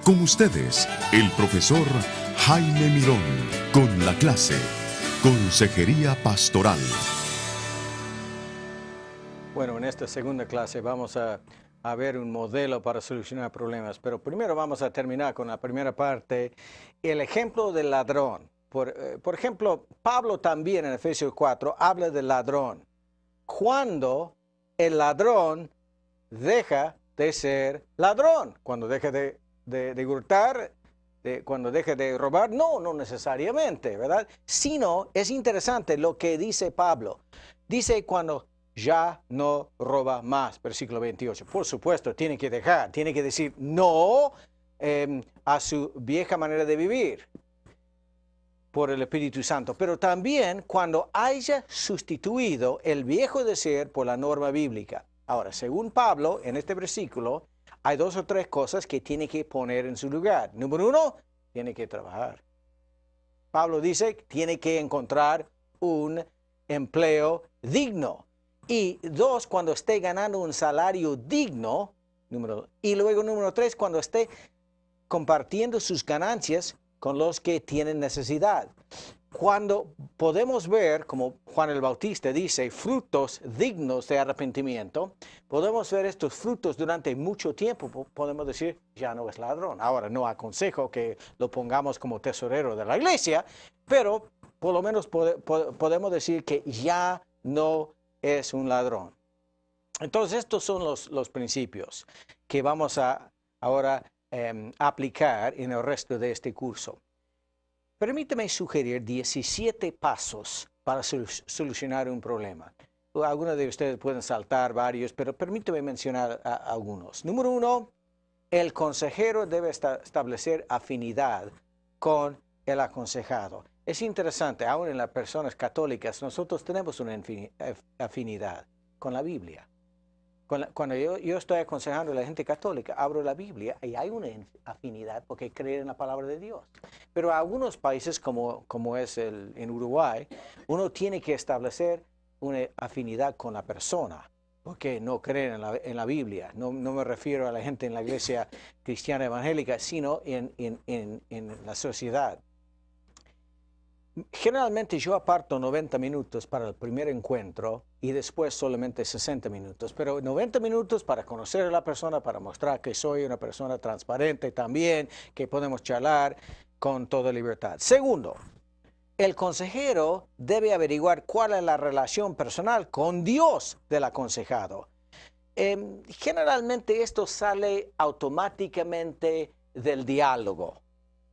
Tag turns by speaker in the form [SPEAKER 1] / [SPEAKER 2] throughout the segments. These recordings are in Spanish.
[SPEAKER 1] Con ustedes, el profesor Jaime Mirón, con la clase Consejería Pastoral.
[SPEAKER 2] Bueno, en esta segunda clase vamos a ver un modelo para solucionar problemas, pero primero vamos a terminar con la primera parte, el ejemplo del ladrón. Por ejemplo, Pablo también en Efesios 4 habla del ladrón. Cuando el ladrón deja de ser ladrón, cuando deja de hurtar, cuando deja de robar, no necesariamente, ¿verdad? Sino, es interesante lo que dice Pablo. Dice cuando ya no roba más, versículo 28. Por supuesto, tiene que dejar, tiene que decir no a su vieja manera de vivir por el Espíritu Santo, pero también cuando haya sustituido el viejo desear por la norma bíblica. Ahora, según Pablo, en este versículo, hay dos o tres cosas que tiene que poner en su lugar. Número uno, tiene que trabajar. Pablo dice que tiene que encontrar un empleo digno. Y dos, cuando esté ganando un salario digno, y luego número tres, cuando esté compartiendo sus ganancias con los que tienen necesidad. Cuando podemos ver, como Juan el Bautista dice, frutos dignos de arrepentimiento, podemos ver estos frutos durante mucho tiempo, podemos decir, ya no es ladrón. Ahora, no aconsejo que lo pongamos como tesorero de la iglesia, pero por lo menos podemos decir que ya no es un ladrón. Entonces, estos son los principios que vamos a ahora aplicar en el resto de este curso. Permítame sugerir 17 pasos para solucionar un problema. Algunos de ustedes pueden saltar varios, pero permítame mencionar algunos. Número uno, el consejero debe establecer afinidad con el aconsejado. Es interesante, aún en las personas católicas, nosotros tenemos una afinidad con la Biblia. Cuando yo estoy aconsejando a la gente católica, abro la Biblia y hay una afinidad porque creen en la palabra de Dios. Pero en algunos países, como es en Uruguay, uno tiene que establecer una afinidad con la persona porque no creen en la Biblia. No me refiero a la gente en la iglesia cristiana evangélica, sino en la sociedad. Generalmente yo aparto 90 minutos para el primer encuentro y después solamente 60 minutos, pero 90 minutos para conocer a la persona, para mostrar que soy una persona transparente también, que podemos charlar con toda libertad. Segundo, el consejero debe averiguar cuál es la relación personal con Dios del aconsejado. Generalmente esto sale automáticamente del diálogo,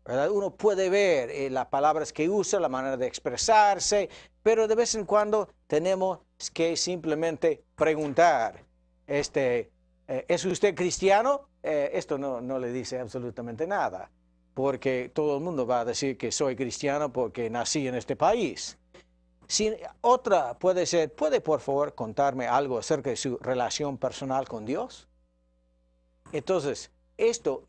[SPEAKER 2] ¿verdad? Uno puede ver las palabras que usa, la manera de expresarse, pero de vez en cuando tenemos que simplemente preguntar, ¿es usted cristiano? Esto no le dice absolutamente nada, porque todo el mundo va a decir que soy cristiano porque nací en este país. Otra puede ser, ¿puede por favor contarme algo acerca de su relación personal con Dios? Entonces, esto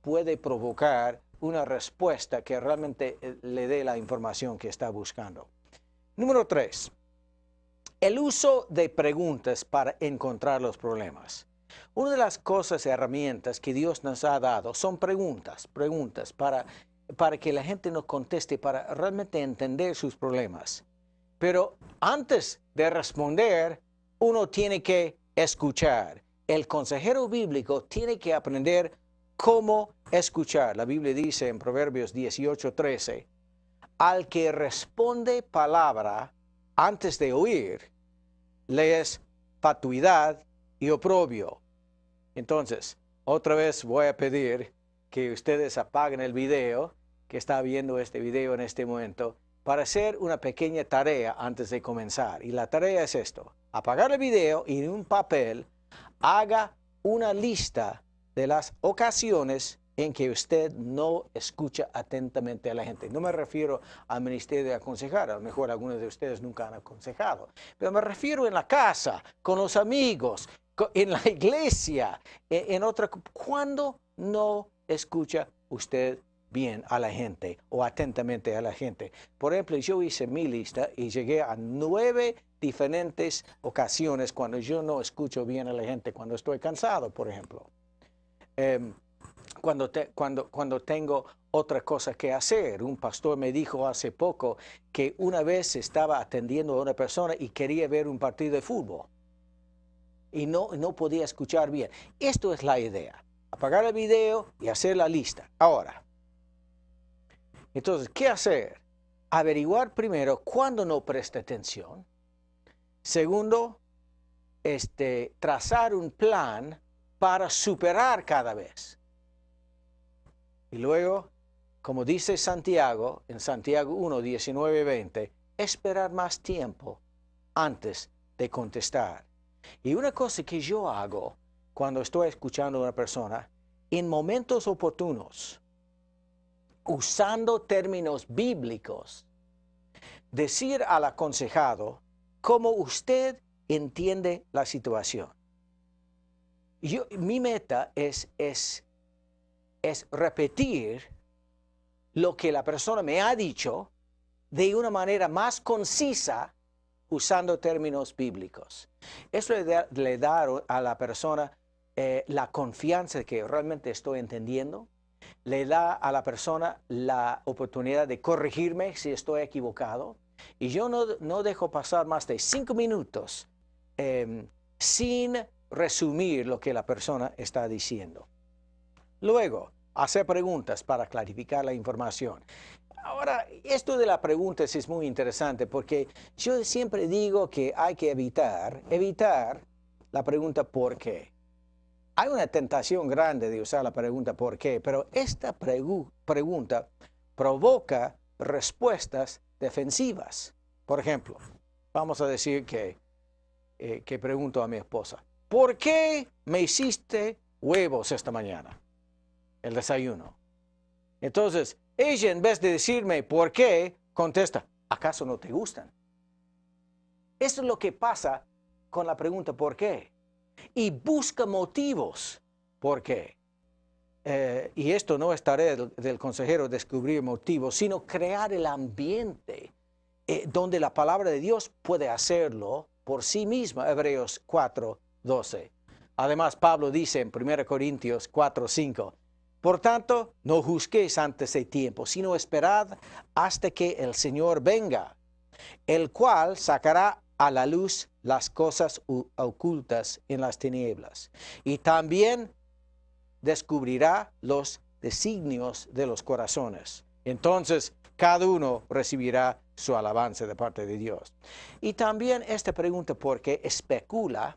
[SPEAKER 2] puede provocar una respuesta que realmente le dé la información que está buscando. Número 3. El uso de preguntas para encontrar los problemas. Una de las cosas, herramientas que Dios nos ha dado son preguntas para que la gente nos conteste, para realmente entender sus problemas. Pero antes de responder, uno tiene que escuchar. El consejero bíblico tiene que aprender cómo escuchar. La Biblia dice en Proverbios 18:13, al que responde palabra antes de oír, le es fatuidad y oprobio. Entonces, otra vez voy a pedir que ustedes apaguen el video, que está viendo este video en este momento, para hacer una pequeña tarea antes de comenzar. Y la tarea es esto: apagar el video y en un papel haga una lista de las ocasiones en que usted no escucha atentamente a la gente. No me refiero al ministerio de aconsejar, a lo mejor algunos de ustedes nunca han aconsejado, pero me refiero en la casa, con los amigos, en la iglesia, ¿cuándo no escucha usted bien a la gente o atentamente a la gente? Por ejemplo, yo hice mi lista y llegué a 9 diferentes ocasiones cuando yo no escucho bien a la gente, cuando estoy cansado, por ejemplo. cuando tengo otra cosa que hacer. Un pastor me dijo hace poco que una vez estaba atendiendo a una persona y quería ver un partido de fútbol y no podía escuchar bien. Esto es la idea, apagar el video y hacer la lista. Ahora, entonces, ¿qué hacer? Averiguar primero cuándo no preste atención. Segundo, trazar un plan para superar cada vez. Y luego, como dice Santiago, en Santiago 1, 19, 20, esperar más tiempo antes de contestar. Y una cosa que yo hago cuando estoy escuchando a una persona, en momentos oportunos, usando términos bíblicos, decir al aconsejado cómo usted entiende la situación. Mi meta es repetir lo que la persona me ha dicho de una manera más concisa usando términos bíblicos. Eso le da a la persona la confianza de que realmente estoy entendiendo. Le da a la persona la oportunidad de corregirme si estoy equivocado. Y yo no dejo pasar más de 5 minutos sin resumir lo que la persona está diciendo. Luego, hacer preguntas para clarificar la información. Ahora, esto de las preguntas es muy interesante porque yo siempre digo que hay que evitar la pregunta ¿por qué? Hay una tentación grande de usar la pregunta ¿por qué? Pero esta pregunta provoca respuestas defensivas. Por ejemplo, vamos a decir que pregunto a mi esposa, ¿por qué me hiciste huevos esta mañana? El desayuno. Entonces, ella en vez de decirme ¿por qué? Contesta, ¿acaso no te gustan? Eso es lo que pasa con la pregunta ¿por qué? Y busca motivos ¿por qué? Y esto no es tarea del consejero descubrir motivos, sino crear el ambiente donde la palabra de Dios puede hacerlo por sí misma. Hebreos 4:12. Además, Pablo dice en 1 Corintios 4:5, por tanto, no juzguéis antes de tiempo, sino esperad hasta que el Señor venga, el cual sacará a la luz las cosas ocultas en las tinieblas, y también descubrirá los designios de los corazones. Entonces, cada uno recibirá su alabanza de parte de Dios. Y también esta pregunta, ¿por qué? Especula,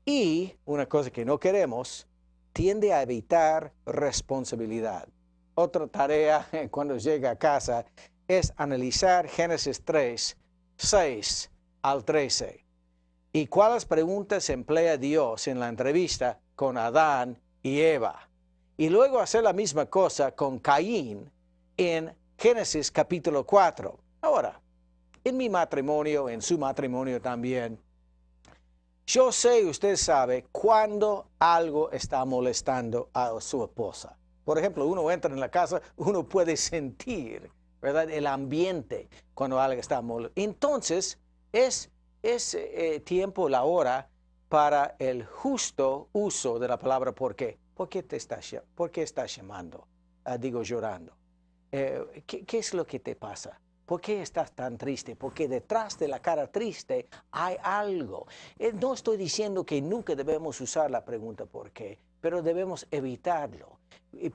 [SPEAKER 2] y una cosa que no queremos, tiende a evitar responsabilidad. Otra tarea cuando llega a casa es analizar Génesis 3, 6 al 13. ¿Y cuáles preguntas emplea Dios en la entrevista con Adán y Eva? Y luego hacer la misma cosa con Caín en Génesis capítulo 4. Ahora, en mi matrimonio, en su matrimonio también, yo sé, usted sabe, cuando algo está molestando a su esposa. Por ejemplo, uno entra en la casa, uno puede sentir, ¿verdad?, el ambiente cuando algo está molestando. Entonces, es tiempo, la hora para el justo uso de la palabra ¿por qué? ¿Por qué estás llamando? Llorando. ¿Qué es lo que te pasa? ¿Por qué estás tan triste? Porque detrás de la cara triste hay algo. No estoy diciendo que nunca debemos usar la pregunta ¿por qué? Pero debemos evitarlo.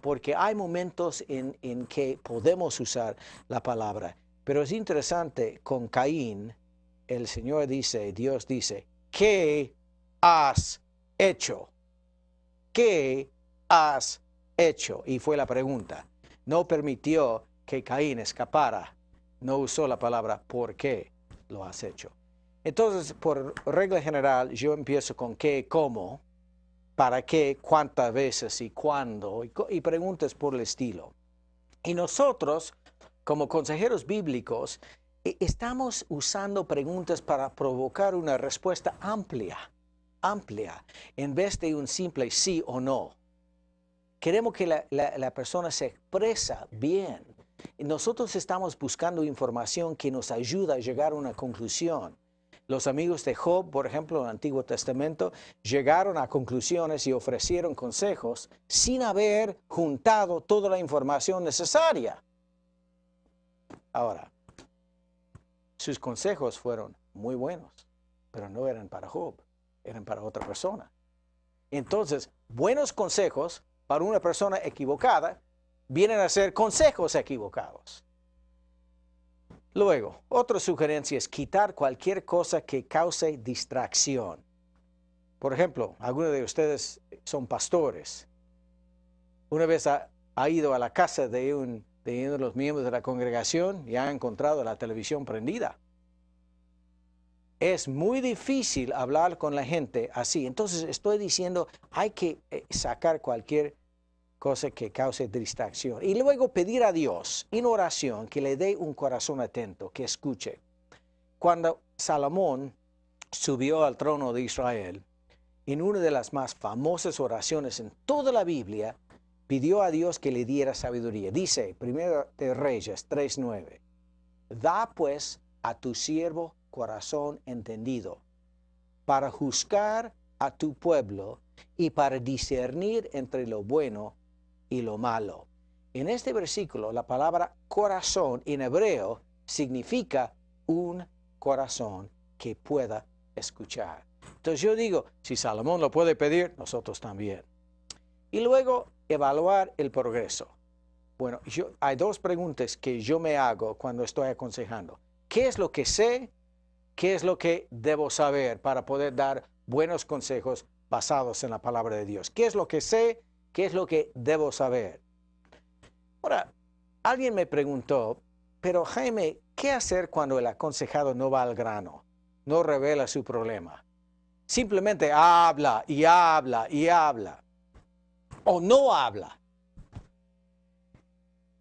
[SPEAKER 2] Porque hay momentos en que podemos usar la palabra. Pero es interesante, con Caín, el Señor dice, Dios dice, ¿qué has hecho? ¿Qué has hecho? Y fue la pregunta. No permitió que Caín escapara. No usó la palabra ¿por qué lo has hecho? Entonces, por regla general, yo empiezo con qué, cómo, para qué, cuántas veces y cuándo, y preguntas por el estilo. Y nosotros, como consejeros bíblicos, estamos usando preguntas para provocar una respuesta amplia, en vez de un simple sí o no. Queremos que la persona se expresa bien. Nosotros estamos buscando información que nos ayuda a llegar a una conclusión. Los amigos de Job, por ejemplo, en el Antiguo Testamento, llegaron a conclusiones y ofrecieron consejos sin haber juntado toda la información necesaria. Ahora, sus consejos fueron muy buenos, pero no eran para Job, eran para otra persona. Entonces, buenos consejos para una persona equivocada vienen a ser consejos equivocados. Luego, otra sugerencia es quitar cualquier cosa que cause distracción. Por ejemplo, algunos de ustedes son pastores. Una vez ha ido a la casa de uno de los miembros de la congregación y ha encontrado la televisión prendida. Es muy difícil hablar con la gente así. Entonces estoy diciendo, hay que sacar cualquier cosa que cause distracción. Y luego pedir a Dios en oración que le dé un corazón atento, que escuche. Cuando Salomón subió al trono de Israel, en una de las más famosas oraciones en toda la Biblia, pidió a Dios que le diera sabiduría. Dice, 1 de Reyes 3:9, da pues a tu siervo corazón entendido, para juzgar a tu pueblo y para discernir entre lo bueno y lo malo. En este versículo, la palabra corazón en hebreo significa un corazón que pueda escuchar. Entonces yo digo, si Salomón lo puede pedir, nosotros también. Y luego, evaluar el progreso. Bueno, hay dos preguntas que yo me hago cuando estoy aconsejando. ¿Qué es lo que sé? ¿Qué es lo que debo saber para poder dar buenos consejos basados en la palabra de Dios? ¿Qué es lo que sé? ¿Qué es lo que debo saber? Ahora, alguien me preguntó, pero Jaime, ¿qué hacer cuando el aconsejado no va al grano? No revela su problema. Simplemente habla y habla y habla. O no habla.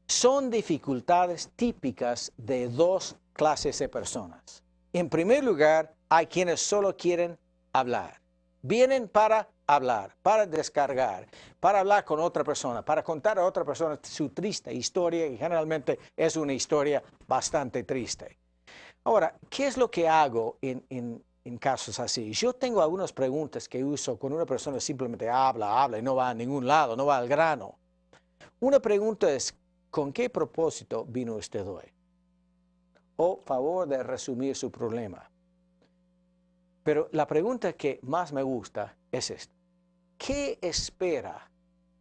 [SPEAKER 2] Son dificultades típicas de dos clases de personas. En primer lugar, hay quienes solo quieren hablar. Vienen para hablar, para descargar, para hablar con otra persona, para contar a otra persona su triste historia, y generalmente es una historia bastante triste. Ahora, ¿qué es lo que hago en casos así? Yo tengo algunas preguntas que uso cuando una persona simplemente habla y no va a ningún lado, no va al grano. Una pregunta es, ¿con qué propósito vino usted hoy? O favor de resumir su problema. Pero la pregunta que más me gusta es esta. ¿Qué espera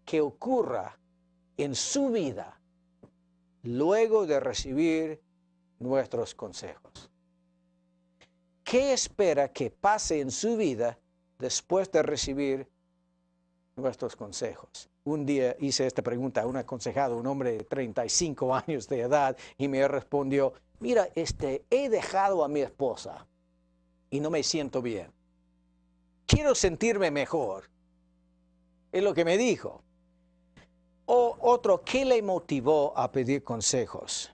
[SPEAKER 2] que ocurra en su vida luego de recibir nuestros consejos? ¿Qué espera que pase en su vida después de recibir nuestros consejos? Un día hice esta pregunta a un aconsejado, un hombre de 35 años de edad, y me respondió, mira, he dejado a mi esposa y no me siento bien. Quiero sentirme mejor. Es lo que me dijo. O otro, ¿qué le motivó a pedir consejos?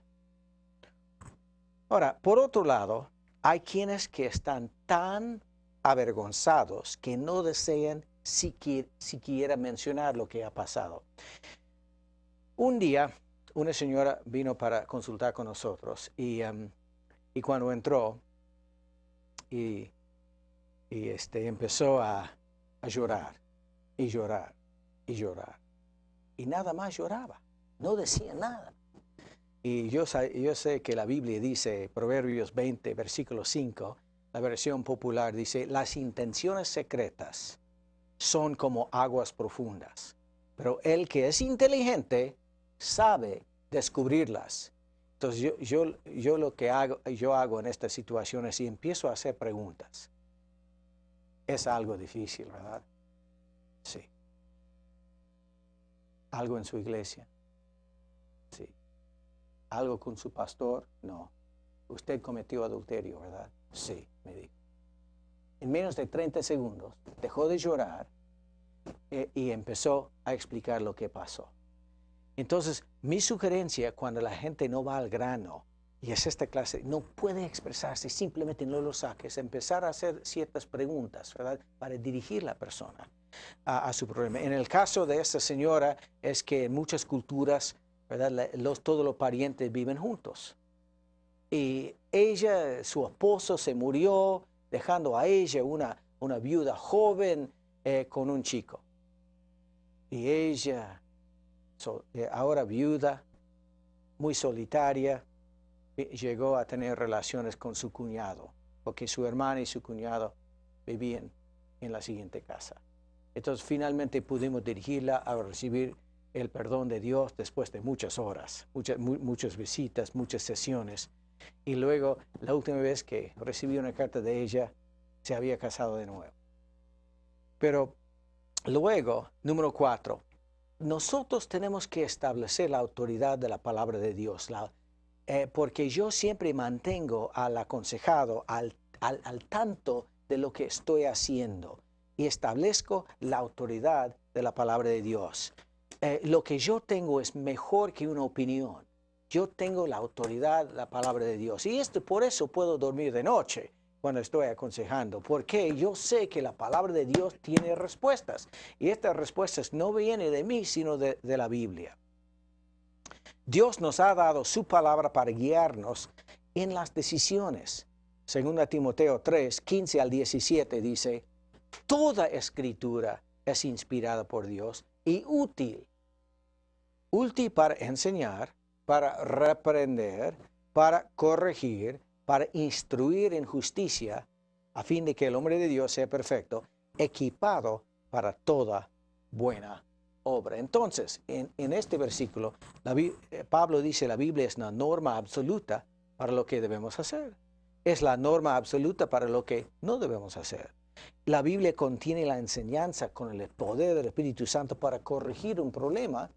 [SPEAKER 2] Ahora, por otro lado, hay quienes que están tan avergonzados que no desean siquiera mencionar lo que ha pasado. Un día, una señora vino para consultar con nosotros y cuando entró y empezó a llorar y llorar y llorar. Y nada más lloraba, no decía nada. Y yo sé que la Biblia dice, Proverbios 20, versículo 5, la versión popular dice, las intenciones secretas son como aguas profundas, pero el que es inteligente sabe descubrirlas. Entonces yo lo que hago en estas situaciones y empiezo a hacer preguntas. Es algo difícil, ¿verdad? Sí. ¿Algo en su iglesia? Sí. ¿Algo con su pastor? No. Usted cometió adulterio, ¿verdad? Sí, me dijo. En menos de 30 segundos dejó de llorar y empezó a explicar lo que pasó. Entonces, mi sugerencia cuando la gente no va al grano, y es esta clase, no puede expresarse, simplemente no lo saques, empezar a hacer ciertas preguntas, ¿verdad? Para dirigir la persona a su problema. En el caso de esta señora es que en muchas culturas, ¿verdad? Todos los parientes viven juntos. Y ella, su esposo se murió dejando a ella, una viuda joven, con un chico. Y ella, ahora viuda, muy solitaria, llegó a tener relaciones con su cuñado, porque su hermana y su cuñado vivían en la siguiente casa. Entonces finalmente pudimos dirigirla a recibir el perdón de Dios después de muchas horas, muchas visitas, muchas sesiones. Y luego, la última vez que recibí una carta de ella, se había casado de nuevo. Pero luego, número 4, nosotros tenemos que establecer la autoridad de la palabra de Dios, porque yo siempre mantengo al aconsejado al tanto de lo que estoy haciendo y establezco la autoridad de la palabra de Dios. Lo que yo tengo es mejor que una opinión. Yo tengo la autoridad de la palabra de Dios. Y por eso puedo dormir de noche cuando estoy aconsejando, porque yo sé que la palabra de Dios tiene respuestas. Y estas respuestas no vienen de mí, sino de la Biblia. Dios nos ha dado su palabra para guiarnos en las decisiones. 2 Timoteo 3, 15 al 17 dice, toda escritura es inspirada por Dios y útil para enseñar, para reprender, para corregir, para instruir en justicia, a fin de que el hombre de Dios sea perfecto, equipado para toda buena obra. Entonces, en este versículo, Pablo dice la Biblia es una norma absoluta para lo que debemos hacer. Es la norma absoluta para lo que no debemos hacer. La Biblia contiene la enseñanza con el poder del Espíritu Santo para corregir un problema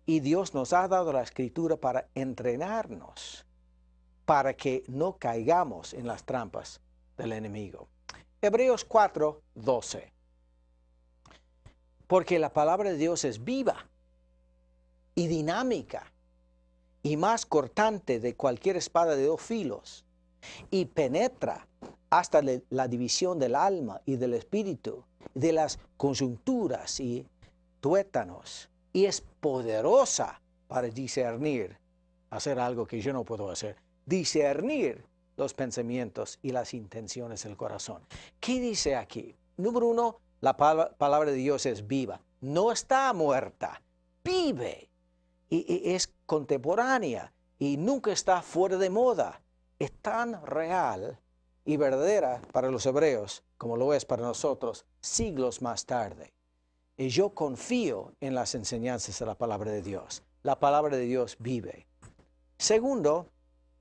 [SPEAKER 2] y Dios nos ha dado la Escritura para entrenarnos, para que no caigamos en las trampas del enemigo. Hebreos 4, 12. Porque la palabra de Dios es viva y dinámica y más cortante de cualquier espada de 2 filos y penetra hasta la división del alma y del espíritu, de las coyunturas y tuétanos, y es poderosa para discernir, hacer algo que yo no puedo hacer, discernir los pensamientos y las intenciones del corazón. ¿Qué dice aquí? Número 1, la palabra de Dios es viva, no está muerta, vive, y es contemporánea, y nunca está fuera de moda. Es tan real y verdadera para los hebreos como lo es para nosotros siglos más tarde. Y yo confío en las enseñanzas de la palabra de Dios. La palabra de Dios vive. Segundo,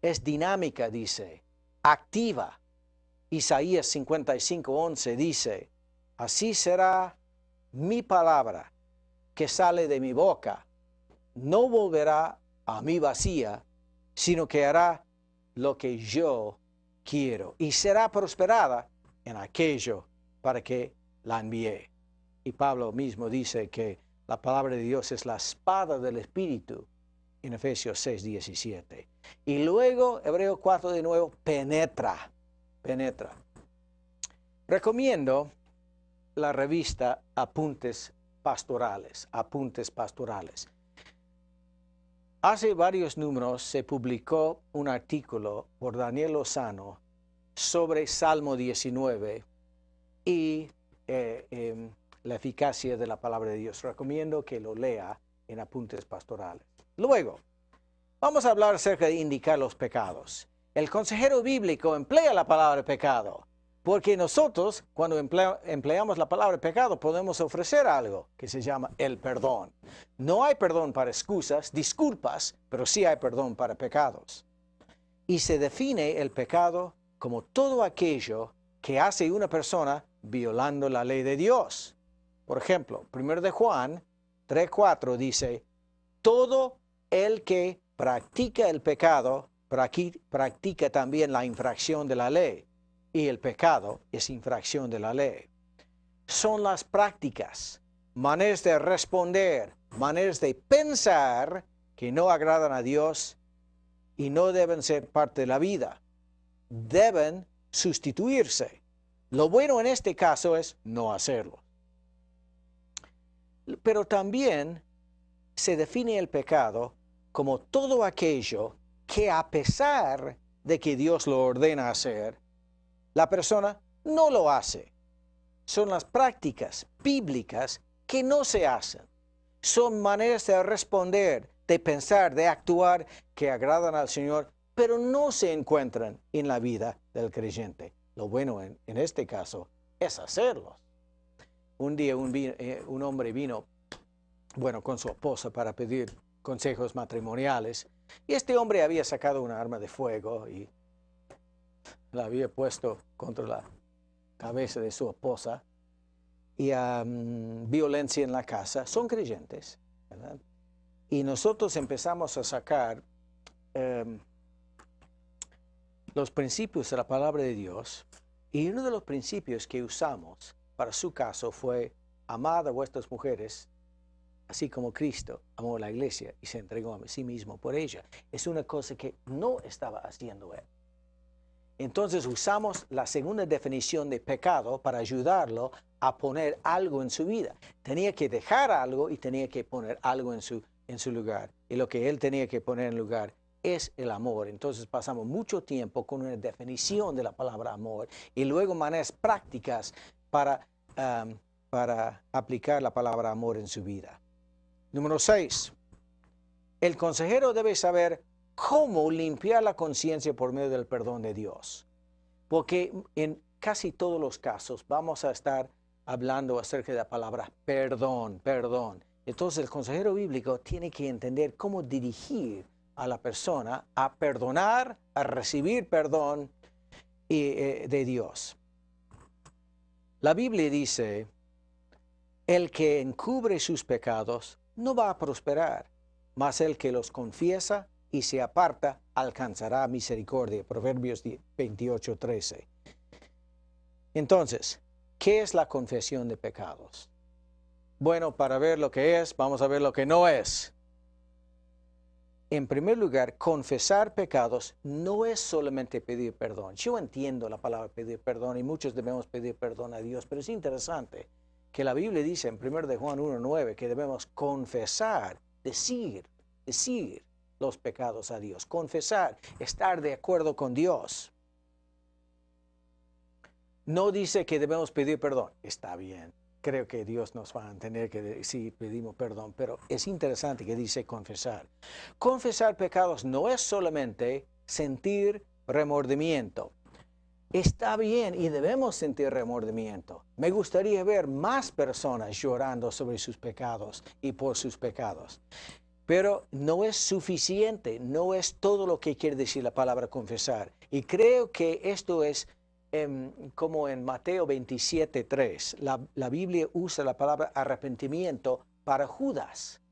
[SPEAKER 2] es dinámica, dice, activa. Isaías 55:11 dice, así será mi palabra que sale de mi boca. No volverá a mí vacía, sino que hará lo que yo quiero y será prosperada en aquello para que la envié. Y Pablo mismo dice que la palabra de Dios es la espada del Espíritu en Efesios 6, 17. Y luego, Hebreos 4 de nuevo, penetra. Recomiendo la revista Apuntes Pastorales. Hace varios números se publicó un artículo por Daniel Lozano sobre Salmo 19 y la eficacia de la palabra de Dios. Recomiendo que lo lea en Apuntes Pastorales. Luego, vamos a hablar acerca de indicar los pecados. El consejero bíblico emplea la palabra pecado, porque nosotros, cuando empleamos la palabra pecado, podemos ofrecer algo que se llama el perdón. No hay perdón para excusas, disculpas, pero sí hay perdón para pecados. Y se define el pecado como todo aquello que hace una persona violando la ley de Dios. Por ejemplo, 1 de Juan 3:4 dice, todo el que practica el pecado, practica también la infracción de la ley. Y el pecado es infracción de la ley. Son las prácticas, maneras de responder, maneras de pensar que no agradan a Dios y no deben ser parte de la vida. Deben sustituirse. Lo bueno en este caso es no hacerlo. Pero también se define el pecado como todo aquello que a pesar de que Dios lo ordena hacer, la persona no lo hace. Son las prácticas bíblicas que no se hacen. Son maneras de responder, de pensar, de actuar que agradan al Señor, pero no se encuentran en la vida del creyente. Lo bueno en este caso es hacerlos. Un día un hombre vino, con su esposa para pedir consejos matrimoniales, y este hombre había sacado una arma de fuego y la había puesto contra la cabeza de su esposa, y violencia en la casa. Son creyentes, ¿verdad? Y nosotros empezamos a sacar los principios de la palabra de Dios, y uno de los principios que usamos para su caso fue: amad a vuestras mujeres, así como Cristo amó a la iglesia y se entregó a sí mismo por ella. Es una cosa que no estaba haciendo él. Entonces usamos la segunda definición de pecado para ayudarlo a poner algo en su vida. Tenía que dejar algo y tenía que poner algo en su lugar. Y lo que él tenía que poner en lugar es el amor. Entonces pasamos mucho tiempo con una definición de la palabra amor y luego maneras prácticas para aplicar la palabra amor en su vida. Número 6. El consejero debe saber cómo limpiar la conciencia por medio del perdón de Dios. Porque en casi todos los casos vamos a estar hablando acerca de la palabra perdón. Entonces el consejero bíblico tiene que entender cómo dirigir a la persona a perdonar, a recibir perdón de Dios. La Biblia dice: el que encubre sus pecados no va a prosperar, mas el que los confiesa y se aparta alcanzará misericordia. Proverbios 28:13. Entonces, ¿qué es la confesión de pecados? Bueno, para ver lo que es, vamos a ver lo que no es. En primer lugar, confesar pecados no es solamente pedir perdón. Yo entiendo la palabra pedir perdón y muchos debemos pedir perdón a Dios, pero es interesante que la Biblia dice en 1 de Juan 1:9 que debemos confesar, decir los pecados a Dios. Confesar, estar de acuerdo con Dios. No dice que debemos pedir perdón. Está bien. Creo que Dios nos va a tener que decir, pedimos perdón, pero es interesante que dice confesar. Confesar pecados no es solamente sentir remordimiento. Está bien y debemos sentir remordimiento. Me gustaría ver más personas llorando sobre sus pecados y por sus pecados. Pero no es suficiente, no es todo lo que quiere decir la palabra confesar. Y creo que esto es como en Mateo 27:3. La Biblia usa la palabra arrepentimiento para Judas.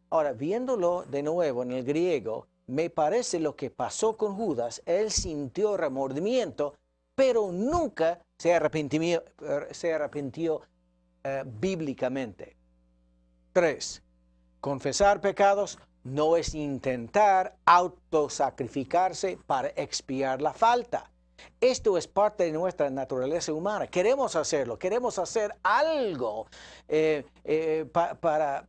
[SPEAKER 2] Ahora, viéndolo de nuevo en el griego, me parece lo que pasó con Judas. Él sintió remordimiento, pero nunca se arrepintió bíblicamente. 3. Confesar pecados no es intentar autosacrificarse para expiar la falta. Esto es parte de nuestra naturaleza humana. Queremos hacerlo, queremos hacer algo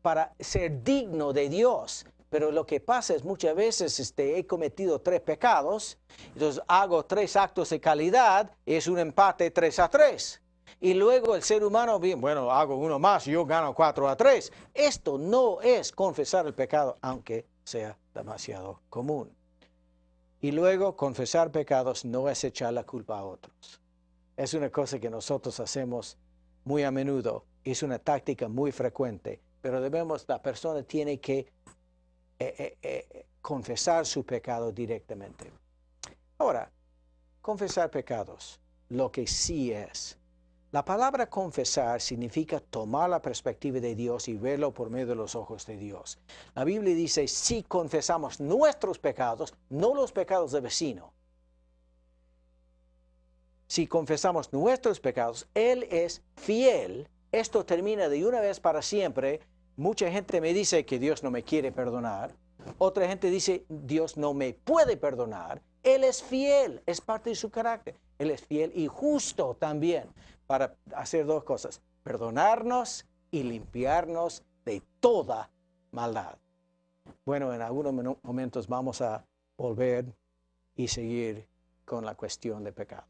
[SPEAKER 2] para ser digno de Dios. Pero lo que pasa es muchas veces he cometido 3 pecados, entonces hago 3 actos de calidad, es un empate 3-3. Y luego el ser humano, bueno, hago uno más y yo gano 4-3. Esto no es confesar el pecado, aunque sea demasiado común. Y luego confesar pecados no es echar la culpa a otros. Es una cosa que nosotros hacemos muy a menudo, es una táctica muy frecuente, pero la persona tiene que confesar su pecado directamente. Ahora, confesar pecados, lo que sí es. La palabra confesar significa tomar la perspectiva de Dios y verlo por medio de los ojos de Dios. La Biblia dice, si confesamos nuestros pecados, no los pecados del vecino. Si confesamos nuestros pecados, Él es fiel. Esto termina de una vez para siempre. Mucha gente me dice que Dios no me quiere perdonar. Otra gente dice, Dios no me puede perdonar. Él es fiel, es parte de su carácter. Él es fiel y justo también para hacer 2 cosas, perdonarnos y limpiarnos de toda maldad. Bueno, en algunos momentos vamos a volver y seguir con la cuestión de pecado.